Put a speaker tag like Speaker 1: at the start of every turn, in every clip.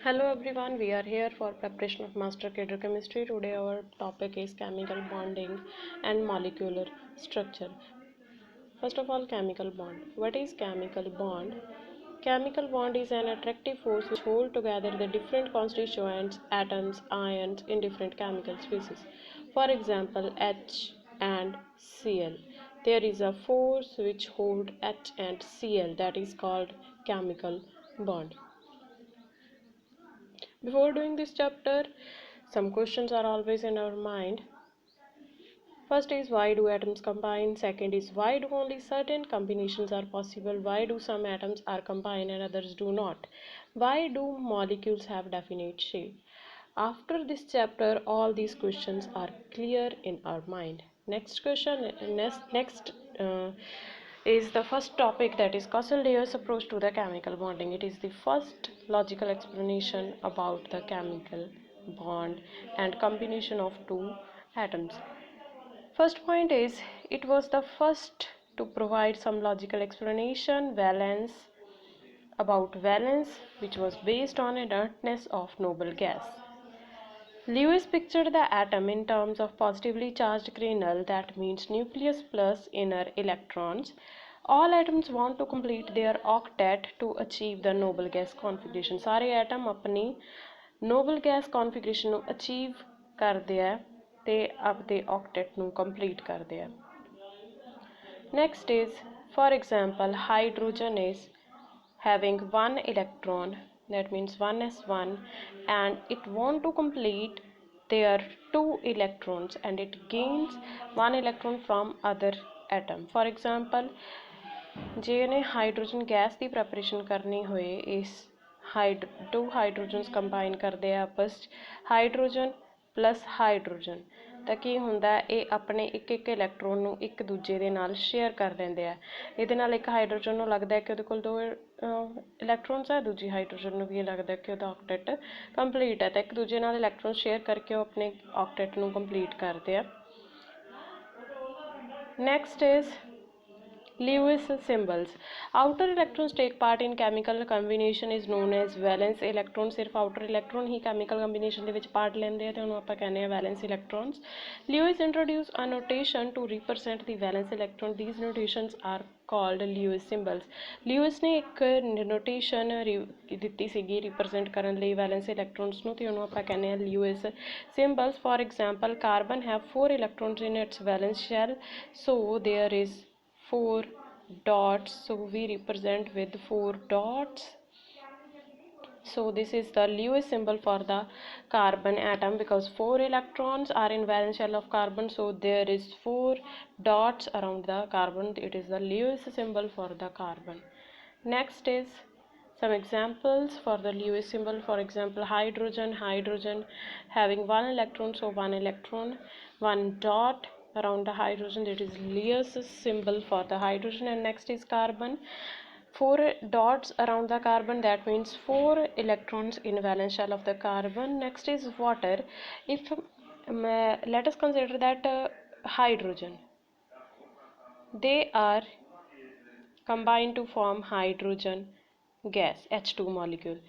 Speaker 1: Hello everyone, we are here for preparation of Master Cadre Chemistry. Today our topic is chemical bonding and molecular structure. First of all, chemical bond. What is chemical bond? Chemical bond is an attractive force which holds together the different constituents, atoms, ions in different chemical species. For example, H and Cl. There is a force which holds H and Cl, that is called chemical bond. Before doing this chapter, some questions are always in our mind. First is, why do atoms combine? Second is, why do only certain combinations are possible? Why do some atoms are combined and others do not? Why do molecules have definite shape? After this chapter, all these questions are clear in our mind. Next question, is the first topic, that is Cauchy-Leo's approach to the chemical bonding. It is the first logical explanation about the chemical bond and combination of two atoms. First point is, it was the first to provide some logical explanation about valence, which was based on inertness of noble gas. Lewis pictured the atom in terms of positively charged kernel, that means nucleus plus inner electrons. All atoms want to complete their octet to achieve the noble gas configuration. सारे atom अपनी noble gas configuration ਨੂੰ achieve ਕਰਦੇ ਆ ਤੇ ਆਪਦੇ octet ਨੂੰ complete ਕਰਦੇ ਆ. Next is, for example, hydrogen is having one electron, that means 1s1, and it want to complete their two electrons and it gains one electron from other atom. For example, ਜੇ ਇਹਨੇ hydrogen gas ਦੀ preparation ਕਰਨੀ ਹੋਏ, ਇਸ two ਹਾਈਡਰੋਜਨਸ combine ਕਰਦੇ ਆ ਆਪਸ 'ਚ, hydrogen plus hydrogen, ਤਾਂ ਕੀ ਹੁੰਦਾ, ਇਹ ਆਪਣੇ ਇੱਕ ਇੱਕ ਇਲੈਕਟ੍ਰੋਨ ਨੂੰ ਇੱਕ ਦੂਜੇ ਦੇ ਨਾਲ ਸ਼ੇਅਰ ਕਰ ਲੈਂਦੇ ਆ. ਇਹਦੇ ਨਾਲ ਇੱਕ ਹਾਈਡਰੋਜਨ ਨੂੰ ਲੱਗਦਾ ਕਿ ਉਹਦੇ ਕੋਲ ਦੋ ਇਲੈਕਟ੍ਰੋਨਸ ਹੈ, ਦੂਜੀ ਹਾਈਡਰੋਜਨ ਨੂੰ ਵੀ ਇਹ ਲੱਗਦਾ ਕਿ ਉਹਦਾ ਆਕਟੈਟ ਕੰਪਲੀਟ ਹੈ, ਤਾਂ ਇੱਕ ਦੂਜੇ ਨਾਲ ਇਲੈਕਟ੍ਰੋਨ ਸ਼ੇਅਰ ਕਰਕੇ ਉਹ ਆਪਣੇ ਆਕਟੈਟ ਨੂੰ ਕੰਪਲੀਟ ਕਰਦੇ ਆ. Next is Lewis symbols. Outer electrons take part in chemical combination is known as valence electrons. सिर्फ outer electron ही chemical combination ਦੇ ਵਿੱਚ part ਲੈਂਦੇ ਆ ਤੇ ਉਹਨੂੰ ਆਪਾਂ ਕਹਿੰਦੇ ਆ valence electrons. Lewis introduced a notation to represent the valence electron. These notations are called Lewis symbols. Lewis ਨੇ ਇੱਕ notation ਦਿੱਤੀ ਸੀਗੀ represent ਕਰਨ ਲਈ valence electrons ਨੂੰ, ਤੇ ਉਹਨੂੰ ਆਪਾਂ ਕਹਿੰਦੇ ਆ Lewis symbols. For example, carbon have 4 electrons in its valence shell, so there is 4 dots, so we represent with 4 dots. So this is the Lewis symbol for the carbon atom, because 4 electrons are in valence shell of carbon, so there is 4 dots around the carbon. It is the Lewis symbol for the carbon. Next is some examples for the Lewis symbol. For example, hydrogen having 1 electron, so 1 electron, 1 dot around the hydrogen, that is Lewis symbol for the hydrogen. And next is carbon, 4 dots around the carbon, that means 4 electrons in valence shell of the carbon. Next is water. If let us consider that hydrogen, they are combined to form hydrogen gas, H2 molecule.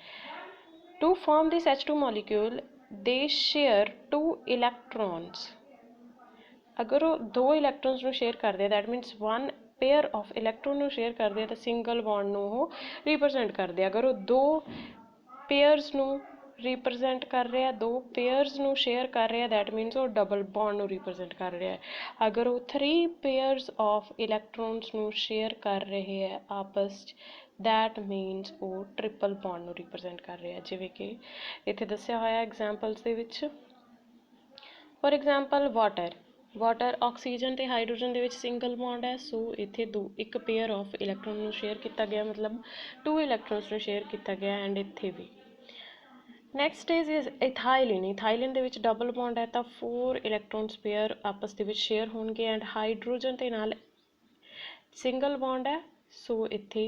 Speaker 1: To form this H2 molecule, they share 2 electrons. अगर वो 2 इलैक्ट्रॉन्स ਨੂੰ share ਕਰਦੇ, that means 1 pair of electron ਨੂੰ share ਕਰਦੇ ਤਾਂ single bond ਨੂੰ ਉਹ represent ਕਰਦੇ. ਅਗਰ ਉਹ 2 ਪੇਅਰਸ ਨੂੰ ਰਿਪਰੈਜ਼ੈਂਟ ਕਰ ਰਿਹਾ, 2 ਪੇਅਰਸ ਨੂੰ ਸ਼ੇਅਰ ਕਰ ਰਿਹਾ, that means ਉਹ ਡਬਲ ਬੌਂਡ ਨੂੰ ਰਿਪਰੈਜ਼ੈਂਟ ਕਰ ਰਿਹਾ ਹੈ. ਅਗਰ ਉਹ 3 ਪੇਅਰਸ ਆਫ ਇਲੈਕਟ੍ਰॉन्स ਨੂੰ ਸ਼ੇਅਰ ਕਰ ਰਹੇ ਹੈ ਆਪਸ 'ਚ, that means ਉਹ ਟ੍ਰਿਪਲ ਬੌਂਡ ਨੂੰ ਰਿਪਰੈਜ਼ੈਂਟ ਕਰ ਰਿਹਾ, ਜਿਵੇਂ ਕਿ ਇੱਥੇ ਦੱਸਿਆ ਹੋਇਆ ਐਗਜ਼ਾਮਪਲਸ ਦੇ ਵਿੱਚ. ਫॉर एग्जांपल वाटर ऑक्सीजन ਤੇ हाइड्रोजन ਦੇ ਵਿੱਚ ਸਿੰਗਲ ਬੌਂਡ ਹੈ, ਸੋ ਇੱਥੇ ਇੱਕ ਪੇਅਰ ਆਫ ਇਲੈਕਟ੍ਰੋਨ ਨੂੰ ਸ਼ੇਅਰ ਕੀਤਾ ਗਿਆ, ਮਤਲਬ 2 ਇਲੈਕਟ੍ਰੋਨਸ ਨੂੰ ਸ਼ੇਅਰ ਕੀਤਾ ਗਿਆ, ਐਂਡ ਇੱਥੇ ਵੀ. ਨੈਕਸਟ ਇਜ਼ ਇਥਾਈਲਿਨ ਦੇ ਵਿੱਚ ਡਬਲ ਬੌਂਡ ਹੈ, ਤਾਂ 4 ਇਲੈਕਟ੍ਰੋਨਸ ਪੇਅਰ ਆਪਸ ਦੇ ਵਿੱਚ ਸ਼ੇਅਰ ਹੋਣਗੇ, ਐਂਡ ਹਾਈਡਰੋਜਨ ਦੇ ਨਾਲ ਸਿੰਗਲ ਬੌਂਡ ਹੈ, ਸੋ ਇੱਥੇ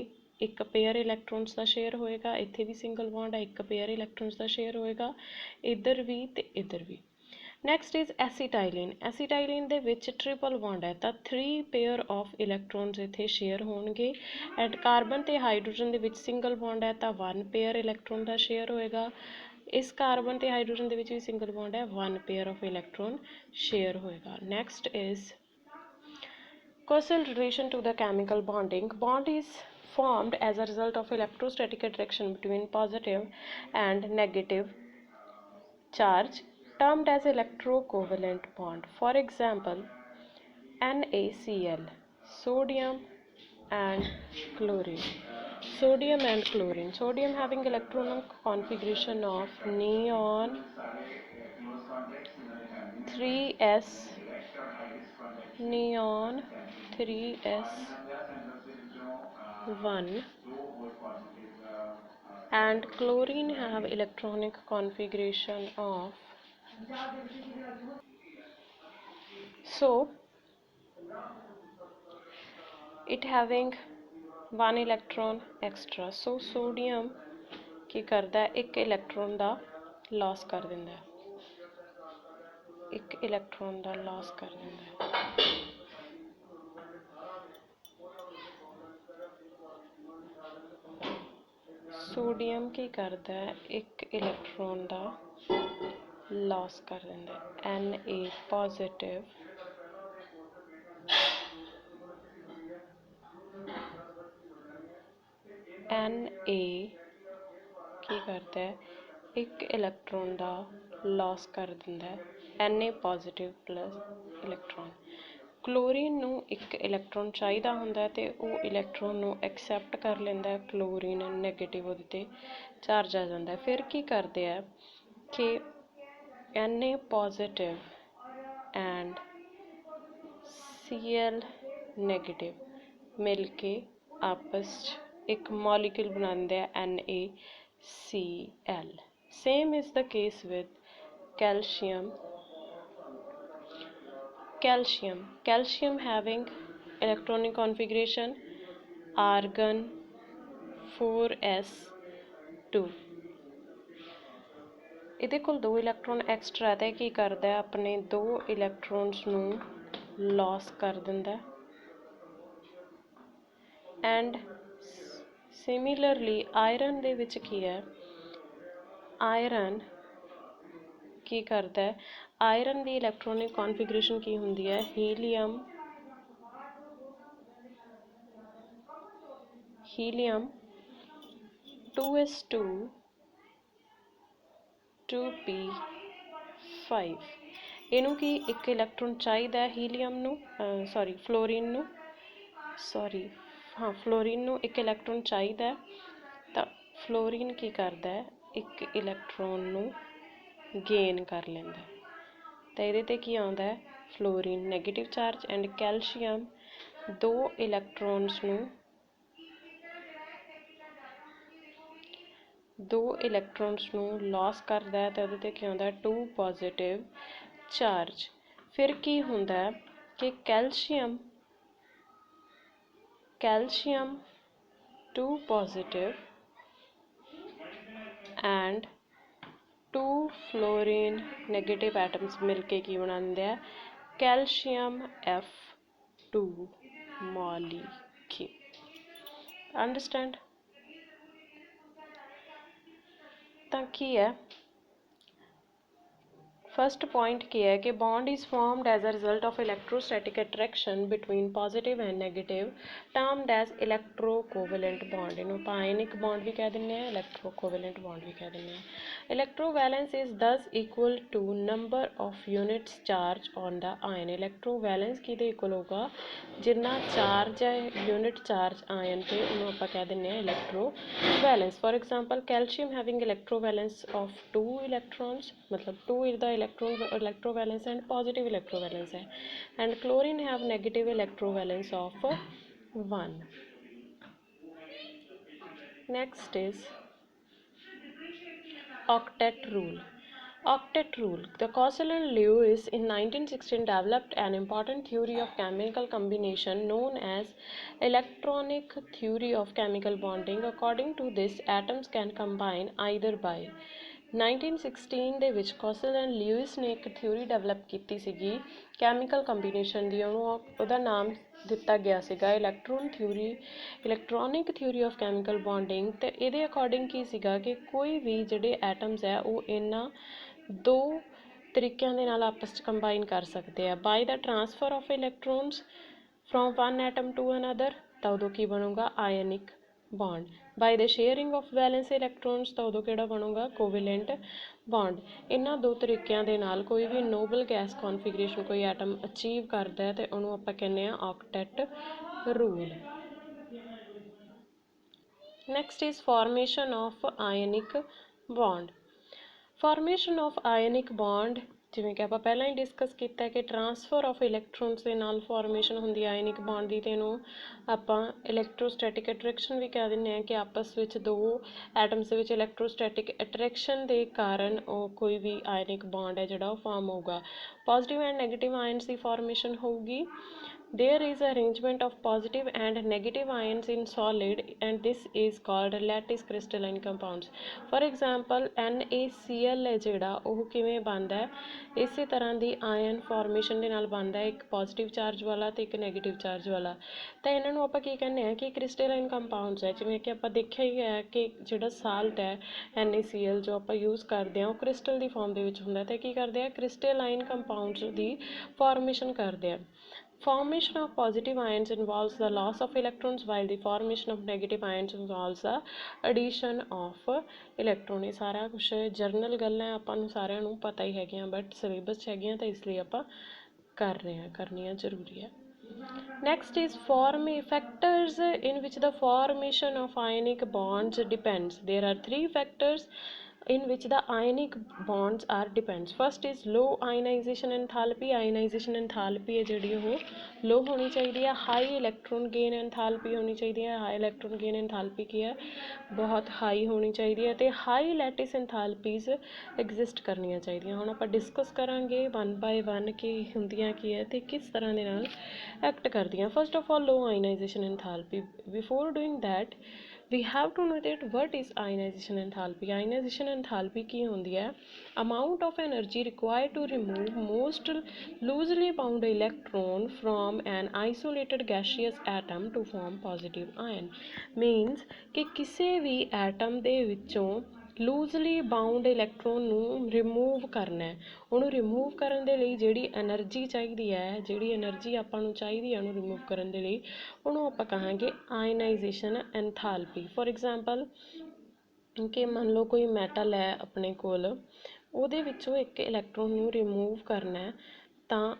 Speaker 1: ਇੱਕ ਪੇਅਰ ਇਲੈਕਟ੍ਰੋਨਸ ਦਾ ਸ਼ੇਅਰ ਹੋਏਗਾ, ਇੱਥੇ ਵੀ ਸਿੰਗਲ ਬੌਂਡ ਹੈ, ਇੱਕ ਪੇਅਰ ਇਲੈਕਟ੍ਰੋਨਸ ਦਾ ਸ਼ੇਅਰ ਹੋਏਗਾ, ਇੱਧਰ ਵੀ ਤੇ ਇੱਧਰ ਵੀ. Next is ਐਸੀਟਾਈਲਿਨ। ਐਸੀਟਾਈਲਿਨ ਦੇ ਵਿੱਚ ਟ੍ਰਿਪਲ ਬੌਂਡ ਹੈ ਤਾਂ 3 ਪੇਅਰ ਆਫ ਇਲੈਕਟ੍ਰੋਨਸ ਇੱਥੇ ਸ਼ੇਅਰ ਹੋਣਗੇ ਐਂਡ ਕਾਰਬਨ ਤੇ ਹਾਈਡਰੋਜਨ ਦੇ ਵਿੱਚ ਸਿੰਗਲ ਬੌਂਡ ਹੈ ਤਾਂ 1 ਪੇਅਰ ਇਲੈਕਟ੍ਰੋਨ ਦਾ ਸ਼ੇਅਰ ਹੋਏਗਾ। ਇਸ ਕਾਰਬਨ ਤੇ ਹਾਈਡਰੋਜਨ ਦੇ ਵਿੱਚ ਵੀ ਸਿੰਗਲ ਬੌਂਡ ਹੈ 1 ਪੇਅਰ ਆਫ ਇਲੈਕਟ੍ਰੋਨ ਸ਼ੇਅਰ ਹੋਏਗਾ। Next is causal relation to the chemical bonding. Bond is formed as a result of electrostatic attraction between positive and negative charge termed as electrocovalent bond. For example, NaCl, sodium and chlorine. Sodium and chlorine. Sodium having electronic configuration of neon 3s, neon 3s1, and chlorine have electronic configuration of, so it having 1 electron extra, so sodium ਕੀ ਕਰਦਾ ਹੈ, ਇੱਕ electron ਦਾ Las ਕਰ ਦਿੰਦਾ ਹੈ, ਇੱਕ electron ਦਾ Las ਕਰ ਦਿੰਦਾ ਹੈ। ਸੋਡੀਅਮ ਕੀ ਕਰਦਾ ਹੈ, ਇੱਕ ਇਲੈਕਟ੍ਰੋਨ ਦਾ ਲਾਸ ਕਰ ਦਿੰਦਾ ਹੈ। Na ਪੋਜ਼ਿਟਿਵ Na ਕੀ ਕਰਦਾ ਹੈ, ਇੱਕ ਇਲੈਕਟ੍ਰੋਨ ਦਾ ਲਾਸ ਕਰ ਦਿੰਦਾ ਹੈ। Na positive plus electron. Chlorine ਨੂੰ ਇੱਕ ਇਲੈਕਟ੍ਰੋਨ ਚਾਹੀਦਾ ਹੁੰਦਾ ਅਤੇ ਉਹ ਇਲੈਕਟ੍ਰੋਨ ਨੂੰ ਐਕਸੈਪਟ ਕਰ ਲੈਂਦਾ ਹੈ, ਕਲੋਰੀਨ ਨੈਗੇਟਿਵ ਉਹਦੇ 'ਤੇ ਚਾਰਜ ਆ ਜਾਂਦਾ। ਫਿਰ ਕੀ ਕਰਦੇ ਆ ਕਿ Na positive and Cl negative ਮਿਲ ਕੇ ਆਪਸ 'ਚ ਇੱਕ ਮੋਲੀਕਿਊਲ ਬਣਾਉਂਦੇ ਆ NaCl. Same is the case with calcium. Calcium having electronic configuration argon 4s2. ਇਹਦੇ ਕੋਲ 2 ਇਲੈਕਟ੍ਰੋਨ ਐਕਸਟਰਾ ਹੈ ਤੇ ਕੀ ਕਰਦਾ ਹੈ, ਆਪਣੇ 2 ਇਲੈਕਟ੍ਰੋਨਸ ਨੂੰ ਲਾਸ ਕਰ ਦਿੰਦਾ। ਐਂਡ ਸਿਮਿਲਰਲੀ ਆਇਰਨ ਦੇ ਵਿੱਚ ਕੀ ਹੈ, ਆਇਰਨ ਕੀ ਕਰਦਾ ਹੈ, ਆਇਰਨ ਦੀ ਇਲੈਕਟ੍ਰੋਨਿਕ ਕੌਨਫਿਗਰੇਸ਼ਨ ਕੀ ਹੁੰਦੀ ਹੈ, ਹੀਲੀਅਮ 2s2 2p5। ਇਹਨੂੰ ਕੀ ਇੱਕ ਇਲੈਕਟ੍ਰੋਨ ਚਾਹੀਦਾ ਹੀਲੀਅਮ ਨੂੰ, ਫਲੋਰੀਨ ਨੂੰ ਇੱਕ ਇਲੈਕਟ੍ਰੋਨ ਚਾਹੀਦਾ ਤਾਂ ਫਲੋਰੀਨ ਕੀ ਕਰਦਾ ਹੈ, ਇੱਕ ਇਲੈਕਟ੍ਰੋਨ ਨੂੰ ਗੇਨ ਕਰ ਲੈਂਦਾ ਤਾਂ ਇਹਦੇ 'ਤੇ ਕੀ ਆਉਂਦਾ ਹੈ, fluorine negative charge and calcium 2 electrons ਨੂੰ ਲਾਸ ਕਰਦਾ ਹੈ ਤਾਂ ਉਹਦੇ 'ਤੇ ਕੀ ਆਉਂਦਾ 2 ਪੋਜ਼ਿਟਿਵ ਚਾਰਜ। ਫਿਰ ਕੀ ਹੁੰਦਾ ਹੈ ਕਿ calcium 2 positive and 2 fluorine negative atoms ਮਿਲ ਕੇ ਕੀ ਬਣਾਉਂਦੇ ਆ, ਕੈਲਸ਼ੀਅਮ F2 ਮੋਲੀਕਿਊਲ। ਅੰਡਰਸਟੈਂਡ? ਤਾਂ ਕੀ ਹੈ, फर्स्ट पॉइंट क्या है कि bond is formed as a result of electrostatic attraction between positive and negative termed as electrocovalent bond. इन्हों आयनिक बॉन्ड भी कह देंगे, इलेक्ट्रोकोवेलेंट बॉन्ड भी कह देंगे। Electrovalence is thus equal to number of units charge on the ion. Electrovalence कि equal होगा जिन्ना चार्ज है यूनिट चार्ज आयन पे उन्होंने आप कह देंगे electrovalence. For example calcium having electrovalence of 2 electrons, मतलब 2 is the electrovalence and positive electrovalence है, and chlorine have negative electrovalence of 1. Next is octet rule. The Causal and Lewis in 1916 developed an important theory of chemical combination known as electronic theory of chemical bonding. According to this, atoms can combine either by 1916 ਦੇ ਵਿੱਚ ਕੌਸਲ and ਲਿਊਇਸ ਨੇ ਇੱਕ theory develop ਕੀਤੀ ਸੀਗੀ chemical combination ਦੀ। ਉਹਦਾ ਨਾਮ ਦਿੱਤਾ ਗਿਆ ਸੀਗਾ electronic theory of chemical bonding. ਅਤੇ ਇਹਦੇ ਅਕੋਰਡਿੰਗ ਕੀ ਸੀਗਾ ਕਿ ਕੋਈ ਵੀ ਜਿਹੜੇ ਐਟਮਸ ਹੈ ਉਹ ਇਹਨਾਂ ਦੋ ਤਰੀਕਿਆਂ ਦੇ ਨਾਲ ਆਪਸ 'ਚ ਕੰਬਾਈਨ ਕਰ ਸਕਦੇ ਆ। By the transfer of electrons from one atom to another, ਤਾਂ ਉਦੋਂ ਕੀ ਬਣੂਗਾ ionic bond. By the sharing of valence electrons, ਤਾਂ ਉਦੋਂ ਕਿਹੜਾ ਬਣੂਗਾ ਕੋਵੈਲੈਂਟ ਬੌਂਡ। ਇਹਨਾਂ ਦੋ ਤਰੀਕਿਆਂ ਦੇ ਨਾਲ ਕੋਈ ਵੀ ਨੋਬਲ ਗੈਸ ਕੌਨਫੀਗਰੇਸ਼ਨ ਕੋਈ ਐਟਮ ਅਚੀਵ ਕਰਦਾ ਹੈ ਅਤੇ ਉਹਨੂੰ ਆਪਾਂ ਕਹਿੰਦੇ ਹਾਂ octet rule. Next is formation of ionic bond. Formation of ionic bond, ਜਿਵੇਂ ਕਿ ਆਪਾਂ ਪਹਿਲਾਂ ਹੀ ਡਿਸਕਸ ਕੀਤਾ ਕਿ ਟਰਾਂਸਫਰ ਆਫ ਇਲੈਕਟ੍ਰੋਨਸ ਦੇ ਨਾਲ ਫਾਰਮੇਸ਼ਨ ਹੁੰਦੀ ਹੈ ਆਇਨਿਕ ਬੌਂਡ ਦੀ, ਅਤੇ ਇਹਨੂੰ ਆਪਾਂ ਇਲੈਕਟ੍ਰੋਸਟੈਟਿਕ ਅਟਰੈਕਸ਼ਨ ਵੀ ਕਹਿ ਦਿੰਦੇ ਹਾਂ ਕਿ ਆਪਸ ਵਿੱਚ ਦੋ ਐਟਮਸ ਦੇ ਵਿੱਚ ਇਲੈਕਟ੍ਰੋਸਟੈਟਿਕ ਅਟਰੈਕਸ਼ਨ ਦੇ ਕਾਰਨ ਉਹ ਕੋਈ ਵੀ ਆਇਨਿਕ ਬੌਂਡ ਹੈ ਜਿਹੜਾ ਉਹ ਫਾਰਮ ਹੋਊਗਾ। Positive and negative ions the formation ਹੋਊਗੀ। There is arrangement of positive and negative ions in solid and this is called lattice crystalline compounds. For example NaCl ਹੈ ਜਿਹੜਾ ਉਹ ਕਿਵੇਂ ਬਣਦਾ ਹੈ, ਇਸੇ ਤਰ੍ਹਾਂ ਦੀ ਆਇਨ ਫਾਰਮੇਸ਼ਨ ਦੇ ਨਾਲ ਬਣਦਾ ਹੈ, ਇੱਕ ਪੋਜ਼ਿਟਿਵ ਚਾਰਜ ਵਾਲਾ ਅਤੇ ਇੱਕ ਨੈਗੇਟਿਵ ਚਾਰਜ ਵਾਲਾ। ਤਾਂ ਇਹਨਾਂ ਨੂੰ ਆਪਾਂ ਕੀ ਕਹਿੰਦੇ ਹਾਂ ਕਿ ਕ੍ਰਿਸਟਲਾਈਨ ਕੰਪਾਊਂਡਸ ਹੈ। ਜਿਵੇਂ ਕਿ ਆਪਾਂ ਦੇਖਿਆ ਹੀ ਹੈ ਕਿ ਜਿਹੜਾ ਸਾਲਟ ਹੈ NaCl ਜੋ ਆਪਾਂ ਯੂਜ਼ ਕਰਦੇ ਹਾਂ ਉਹ ਕ੍ਰਿਸਟਲ ਦੀ ਫਾਰਮ ਦੇ ਵਿੱਚ ਹੁੰਦਾ, ਅਤੇ ਕੀ ਕਰਦੇ ਆ ਕ੍ਰਿਸਟਲਾਈਨ ਕੰਪਾਊਂਡਸ ਦੀ ਫਾਰਮੇਸ਼ਨ ਕਰਦੇ ਆ। Formation of positive ions involves the loss of electrons while the formation of negative ions involves the addition of electron। ਇਹ ਸਾਰਾ ਕੁਛ ਜਰਨਲ ਗੱਲਾਂ ਆਪਾਂ ਨੂੰ ਸਾਰਿਆਂ ਨੂੰ ਪਤਾ ਹੀ ਹੈਗੀਆਂ, ਬਟ ਸਿਲੇਬਸ 'ਚ ਹੈਗੀਆਂ ਤਾਂ ਇਸ ਲਈ ਆਪਾਂ ਕਰ ਰਹੇ ਹਾਂ, ਕਰਨੀਆਂ ਜ਼ਰੂਰੀ ਹੈ। Next is factors in which the formation of ionic bonds depends. There are three factors in which the ionic bonds are depends. First is low ionization enthalpy. Ionization enthalpy है ਜਿਹੜੀ ਉਹ low ਹੋਣੀ ਚਾਹੀਦੀ ਹੈ। high electron gain enthalpy ਹੋਣੀ ਚਾਹੀਦੀ ਹੈ। high electron gain enthalpy ਕੀ ਹੈ, ਬਹੁਤ high ਹੋਣੀ ਚਾਹੀਦੀ ਹੈ, ਅਤੇ high lattice enthalpies exist ਕਰਨੀਆਂ ਚਾਹੀਦੀਆਂ। ਹੁਣ ਆਪਾਂ ਡਿਸਕਸ ਕਰਾਂਗੇ one by one ਕਿ ਹੁੰਦੀਆਂ ਕੀ ਹੈ ਅਤੇ ਕਿਸ ਤਰ੍ਹਾਂ ਦੇ ਨਾਲ ਐਕਟ ਕਰਦੀਆਂ। First of all, low ionization enthalpy. Before doing that we have to know that what is ionization enthalpy. Ionization enthalpy ਕੀ ਹੁੰਦੀ ਹੈ, amount of energy required to remove most loosely bound electron from an isolated gaseous atom to form positive ion. Means ਕਿ ਕਿਸੇ ਵੀ atom ਦੇ ਵਿੱਚੋਂ ਲੂਜ਼ਲੀ bound electron ਨੂੰ remove ਕਰਨਾ ਹੈ। ਉਹਨੂੰ ਰਿਮੂਵ ਕਰਨ ਦੇ ਲਈ ਜਿਹੜੀ ਐਨਰਜੀ ਚਾਹੀਦੀ ਹੈ, ਜਿਹੜੀ ਐਨਰਜੀ ਆਪਾਂ ਨੂੰ ਚਾਹੀਦੀ ਹੈ ਉਹਨੂੰ ਰਿਮੂਵ ਕਰਨ ਦੇ ਲਈ, ਉਹਨੂੰ ਆਪਾਂ ਕਹਾਂਗੇ ਆਇਨਾਈਜੇਸ਼ਨ ਐਂਥੈਲਪੀ। ਫੋਰ ਐਗਜ਼ਾਮਪਲ ਕਿ ਮੰਨ ਲਓ ਕੋਈ ਮੈਟਲ ਹੈ ਆਪਣੇ ਕੋਲ, ਉਹਦੇ ਵਿੱਚੋਂ ਇੱਕ ਇਲੈਕਟ੍ਰੋਨ ਨੂੰ ਰਿਮੂਵ ਕਰਨਾ ਹੈ, ਤਾਂ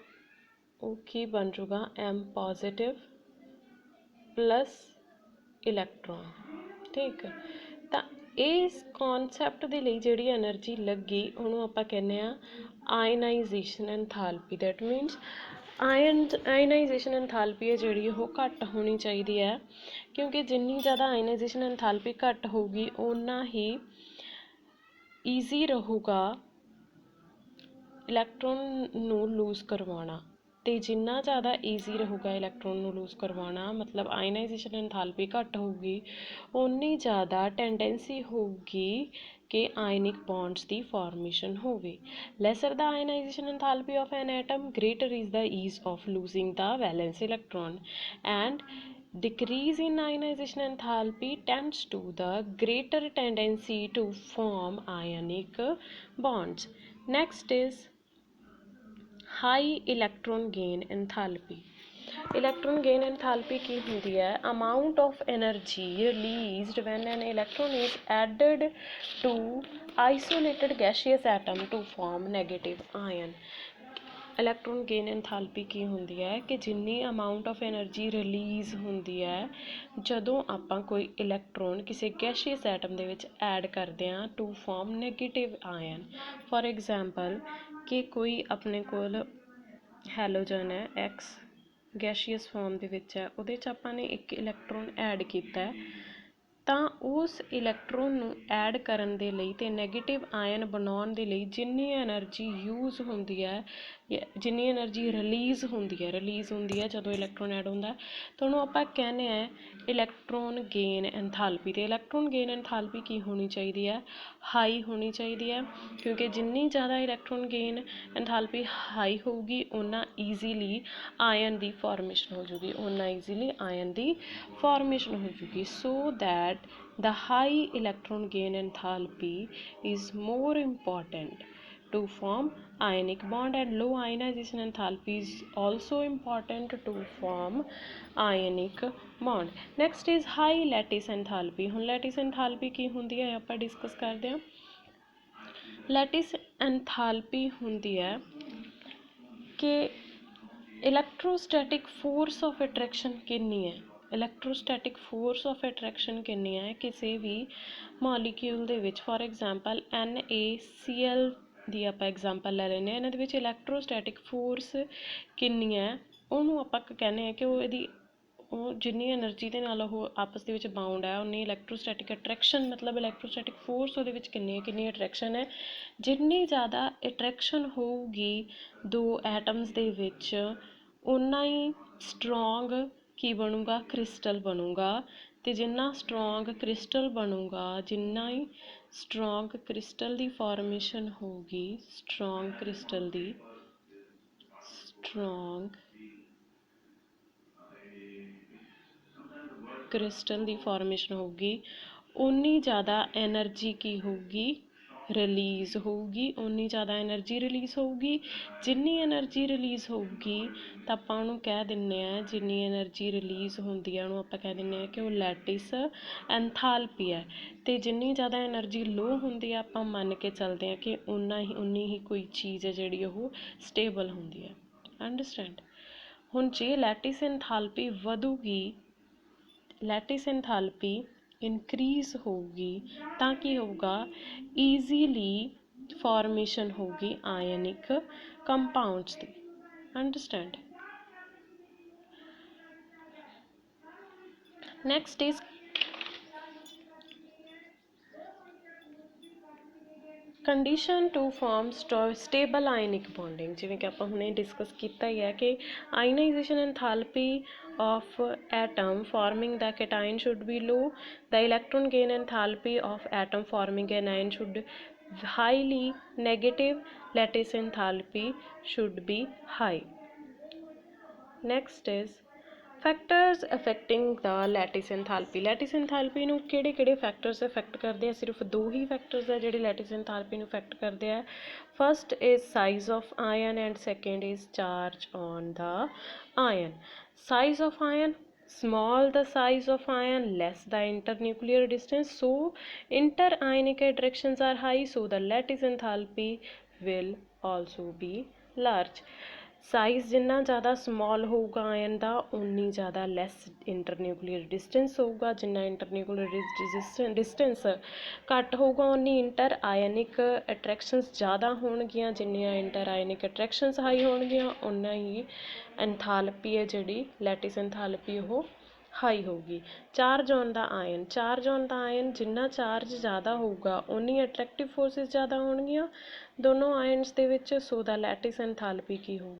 Speaker 1: ਉਹ ਕੀ ਬਣ ਜਾਊਗਾ M ਪੋਜ਼ੀਟਿਵ ਪਲੱਸ ਇਲੈਕਟ੍ਰੋਨ। ਠੀਕ ਹੈ, ਤਾਂ ਇਸ ਕੌਨਸੈਪਟ ਦੇ ਲਈ ਜਿਹੜੀ ਐਨਰਜੀ ਲੱਗੀ ਉਹਨੂੰ ਆਪਾਂ ਕਹਿੰਦੇ ਹਾਂ ਆਇਨਾਈਜੇਸ਼ਨ ਐਂਥੈਲਪੀ। ਦੈਟ ਮੀਨਸ ਆਇਨਾਈਜੇਸ਼ਨ ਐਂਥੈਲਪੀ ਹੈ ਜਿਹੜੀ ਉਹ ਘੱਟ ਹੋਣੀ ਚਾਹੀਦੀ ਹੈ, ਕਿਉਂਕਿ ਜਿੰਨੀ ਜ਼ਿਆਦਾ ਆਇਨਾਈਜੇਸ਼ਨ ਐਂਥੈਲਪੀ ਘੱਟ ਹੋਊਗੀ ਓਨਾ ਹੀ ਈਜ਼ੀ ਰਹੂਗਾ ਇਲੈਕਟ੍ਰੋਨ ਨੂੰ ਲੂਜ਼ ਕਰਵਾਉਣਾ, ਅਤੇ ਜਿੰਨਾ ਜ਼ਿਆਦਾ ਈਜ਼ੀ ਰਹੂਗਾ ਇਲੈਕਟ੍ਰੋਨ ਨੂੰ ਲੂਜ਼ ਕਰਵਾਉਣਾ, ਮਤਲਬ ਆਇਨਾਈਜੇਸ਼ਨ ਐਂਥੈਲਪੀ ਘੱਟ ਹੋਊਗੀ, ਓਨੀ ਜ਼ਿਆਦਾ ਟੈਂਡੈਂਸੀ ਹੋਊਗੀ ਕਿ ਆਇਨਿਕ ਬੌਂਡਸ ਦੀ ਫਾਰਮੇਸ਼ਨ ਹੋਵੇ। Lesser the ionization enthalpy of an atom, greater is the ease of losing the valence electron, and decrease in ionization enthalpy tends to the greater tendency to form ionic bonds. Next is high electron gain enthalpy. Electron gain enthalpy ਕੀ ਹੁੰਦੀ ਹੈ, amount of energy released when an electron is added to isolated gaseous atom to form negative ion. Electron gain enthalpy ਕੀ ਹੁੰਦੀ ਹੈ ਕਿ ਜਿੰਨੀ amount of energy release ਹੁੰਦੀ ਹੈ ਜਦੋਂ ਆਪਾਂ ਕੋਈ ਇਲੈਕਟ੍ਰੋਨ ਕਿਸੇ ਗੈਸ਼ੀਅਸ ਐਟਮ ਦੇ ਵਿੱਚ ਐਡ ਕਰਦੇ ਹਾਂ to form negative ion. For example ਕਿ ਕੋਈ ਆਪਣੇ ਕੋਲ ਹੈਲੋਜਨ ਹੈ X ਗੈਸ਼ੀਅਸ ਫਾਰਮ ਦੇ ਵਿੱਚ ਹੈ, ਉਹਦੇ 'ਚ ਆਪਾਂ ਨੇ ਇੱਕ ਇਲੈਕਟ੍ਰੋਨ ਐਡ ਕੀਤਾ ਹੈ ਤਾਂ ਉਸ ਇਲੈਕਟ੍ਰੋਨ ਨੂੰ ਐਡ ਕਰਨ ਦੇ ਲਈ ਅਤੇ ਨੈਗੇਟਿਵ ਆਇਨ ਬਣਾਉਣ ਦੇ ਲਈ ਜਿੰਨੀ ਐਨਰਜੀ ਯੂਜ਼ ਹੁੰਦੀ ਹੈ, ਜਿੰਨੀ ਐਨਰਜੀ ਰਿਲੀਜ਼ ਹੁੰਦੀ ਹੈ ਜਦੋਂ ਇਲੈਕਟ੍ਰੋਨ ਐਡ ਹੁੰਦਾ ਤਾਂ ਉਹਨੂੰ ਆਪਾਂ ਕਹਿੰਦੇ ਹਾਂ ਇਲੈਕਟ੍ਰੋਨ ਗੇਨ ਐਂਥੈਲਪੀ। ਅਤੇ ਇਲੈਕਟ੍ਰੋਨ ਗੇਨ ਐਂਥੈਲਪੀ ਕੀ ਹੋਣੀ ਚਾਹੀਦੀ ਹੈ? ਹਾਈ ਹੋਣੀ ਚਾਹੀਦੀ ਹੈ, ਕਿਉਂਕਿ ਜਿੰਨੀ ਜ਼ਿਆਦਾ ਇਲੈਕਟ੍ਰੋਨ ਗੇਨ ਐਂਥੈਲਪੀ ਹਾਈ ਹੋਊਗੀ ਓਨਾ ਈਜ਼ੀਲੀ ਆਇਨ ਦੀ ਫਾਰਮੇਸ਼ਨ ਹੋ ਜੂਗੀ, so that the high electron gain enthalpy is more important to form ionic bond, and low ionization enthalpy is also important to form ionic bond. Next is high lattice enthalpy. ਹੁਣ lattice enthalpy ਕੀ ਹੁੰਦੀ ਹੈ ਆਪਾਂ discuss ਕਰਦੇ ਹਾਂ। lattice enthalpy ਹੁੰਦੀ ਹੈ ਕਿ electrostatic force of attraction ਕਿੰਨੀ ਹੈ, ਇਲੈਕਟ੍ਰੋਸਟੈਟਿਕ ਫੋਰਸ ਆਫ ਅਟਰੈਕਸ਼ਨ ਕਿੰਨੀ ਹੈ ਕਿਸੇ ਵੀ ਮੋਲੀਕਿਊਲ ਦੇ ਵਿੱਚ। ਫੋਰ ਐਗਜ਼ਾਮਪਲ NaCl ਦੀ ਆਪਾਂ ਐਗਜ਼ਾਮਪਲ ਲੈ ਲੈਂਦੇ ਹਾਂ, ਇਹਨਾਂ ਦੇ ਵਿੱਚ ਇਲੈਕਟ੍ਰੋਸਟੈਟਿਕ ਫੋਰਸ ਕਿੰਨੀ ਹੈ ਉਹਨੂੰ ਆਪਾਂ ਕਹਿੰਦੇ ਹਾਂ ਕਿ ਉਹ ਜਿੰਨੀ ਐਨਰਜੀ ਦੇ ਨਾਲ ਉਹ ਆਪਸ ਦੇ ਵਿੱਚ ਬਾਉਂਡ ਹੈ ਉਨੀ ਇਲੈਕਟ੍ਰੋਸਟੈਟਿਕ ਅਟਰੈਕਸ਼ਨ, ਮਤਲਬ ਇਲੈਕਟ੍ਰੋਸਟੈਟਿਕ ਫੋਰਸ ਉਹਦੇ ਵਿੱਚ ਕਿੰਨੀ ਹੈ, ਕਿੰਨੀ ਅਟਰੈਕਸ਼ਨ ਹੈ। ਜਿੰਨੀ ਜ਼ਿਆਦਾ ਅਟਰੈਕਸ਼ਨ ਹੋਊਗੀ ਦੋ ਐਟਮਸ ਦੇ ਵਿੱਚ ਓਨਾ ਹੀ ਸਟਰੋਂਗ ਕੀ ਬਣੂਗਾ, ਕ੍ਰਿਸਟਲ ਬਣੂਗਾ। ਅਤੇ ਜਿੰਨਾ ਸਟਰੋਂਗ ਕ੍ਰਿਸਟਲ ਬਣੂਗਾ, ਜਿੰਨਾ ਹੀ ਸਟਰੋਂਗ ਕ੍ਰਿਸਟਲ ਦੀ ਫਾਰਮੇਸ਼ਨ ਹੋਊਗੀ, ਸਟਰੋਂਗ ਕ੍ਰਿਸਟਲ ਦੀ ਫਾਰਮੇਸ਼ਨ ਹੋਊਗੀ, ਓਨੀ ਜ਼ਿਆਦਾ ਐਨਰਜੀ ਕੀ ਹੋਊਗੀ, ਰਿਲੀਜ਼ ਹੋਊਗੀ, ਓਨੀ ਜ਼ਿਆਦਾ ਐਨਰਜੀ ਰਿਲੀਜ਼ ਹੋਊਗੀ। ਜਿੰਨੀ ਐਨਰਜੀ ਰਿਲੀਜ਼ ਹੋਊਗੀ ਤਾਂ ਆਪਾਂ ਉਹਨੂੰ ਕਹਿ ਦਿੰਦੇ ਹਾਂ, ਜਿੰਨੀ ਐਨਰਜੀ ਰਿਲੀਜ਼ ਹੁੰਦੀ ਹੈ ਉਹਨੂੰ ਆਪਾਂ ਕਹਿ ਦਿੰਦੇ ਹਾਂ ਕਿ ਉਹ ਲੈਟਿਸ ਐਂਥੈਲਪੀ ਹੈ। ਅਤੇ ਜਿੰਨੀ ਜ਼ਿਆਦਾ ਐਨਰਜੀ ਲੋ ਹੁੰਦੀ ਹੈ ਆਪਾਂ ਮੰਨ ਕੇ ਚੱਲਦੇ ਹਾਂ ਕਿ ਉਨੀ ਹੀ ਕੋਈ ਚੀਜ਼ ਹੈ ਜਿਹੜੀ ਉਹ ਸਟੇਬਲ ਹੁੰਦੀ ਹੈ। ਅੰਡਰਸਟੈਂਡ। ਹੁਣ ਜੇ ਲੈਟਿਸ ਐਂਥੈਲਪੀ ਵਧੂਗੀ, ਲੈਟਿਸ ਐਂਥੈਲਪੀ ਇਨਕਰੀਜ਼ ਹੋਊਗੀ ਤਾਂ ਕੀ ਹੋਊਗਾ, ਈਜ਼ੀਲੀ ਫਾਰਮੇਸ਼ਨ ਹੋਊਗੀ ਆਇਨਿਕ ਕੰਪਾਊਂਡਸ ਦੀ। Understand. Next is condition to form stable ionic bonding. ਜਿਵੇਂ ਕਿ ਆਪਾਂ ਹੁਣੇ ਡਿਸਕਸ ਕੀਤਾ ਹੀ ਹੈ ਕਿ ਆਇਨਾਈਜੇਸ਼ਨ ਐਂਥੈਲਪੀ of atom forming the cation should be low, the electron gain enthalpy of atom forming anion should highly, negative lattice enthalpy should be high. Next is factors affecting the lattice enthalpy. lattice enthalpy ਨੂੰ ਕਿਹੜੇ factors affect ਕਰਦੇ ਆ? ਸਿਰਫ ਦੋ ਹੀ factors ਆ ਜਿਹੜੇ lattice enthalpy ਨੂੰ affect ਕਰਦੇ ਆ। First is size of ion and second is charge on the ion. Size of ion, small the size of ion, less the internuclear distance, so interionic attractions are high, so the lattice enthalpy will also be large. Size ਜਿੰਨਾ ਜ਼ਿਆਦਾ small ਹੋਊਗਾ ion ਦਾ ਉਨੀ ਜ਼ਿਆਦਾ ਲੈਸ ਇੰਟਰਨਿਊਕਲੀਅਰ distance ਹੋਊਗਾ, ਜਿੰਨਾ ਇੰਟਰਨਿਊਕਲੀਅਰ distance ਘੱਟ ਹੋਊਗਾ ਉਨੀ ਇੰਟਰ ਆਇਨਿਕ ਅਟਰੈਕਸ਼ਨਸ ਜ਼ਿਆਦਾ ਹੋਣਗੀਆਂ, ਜਿੰਨੀਆਂ ਇੰਟਰ ਆਇਨਿਕ ਅਟਰੈਕਸ਼ਨਸ ਹਾਈ ਹੋਣਗੀਆਂ ਉਨਾ ਹੀ ਐਂਥੈਲਪੀ ਹੈ ਜਿਹੜੀ ਲੈਟਿਸ ਐਂਥੈਲਪੀ ਉਹ ਹਾਈ ਹੋਊਗੀ। Charge on the ion, charge on the ion ਜਿੰਨਾ ਚਾਰਜ ਜ਼ਿਆਦਾ ਹੋਊਗਾ ਉਨੀ ਅਟਰੈਕਟਿਵ ਫੋਰਸਿਸ ਜ਼ਿਆਦਾ ਹੋਣਗੀਆਂ ਦੋਨੋਂ ਆਇਨਸ ਦੇ ਵਿੱਚ, ਸੋ ਦਾ ਲੈਟਿਸ ਐਂਥੈਲਪੀ ਕੀ ਹੋਊਗੀ,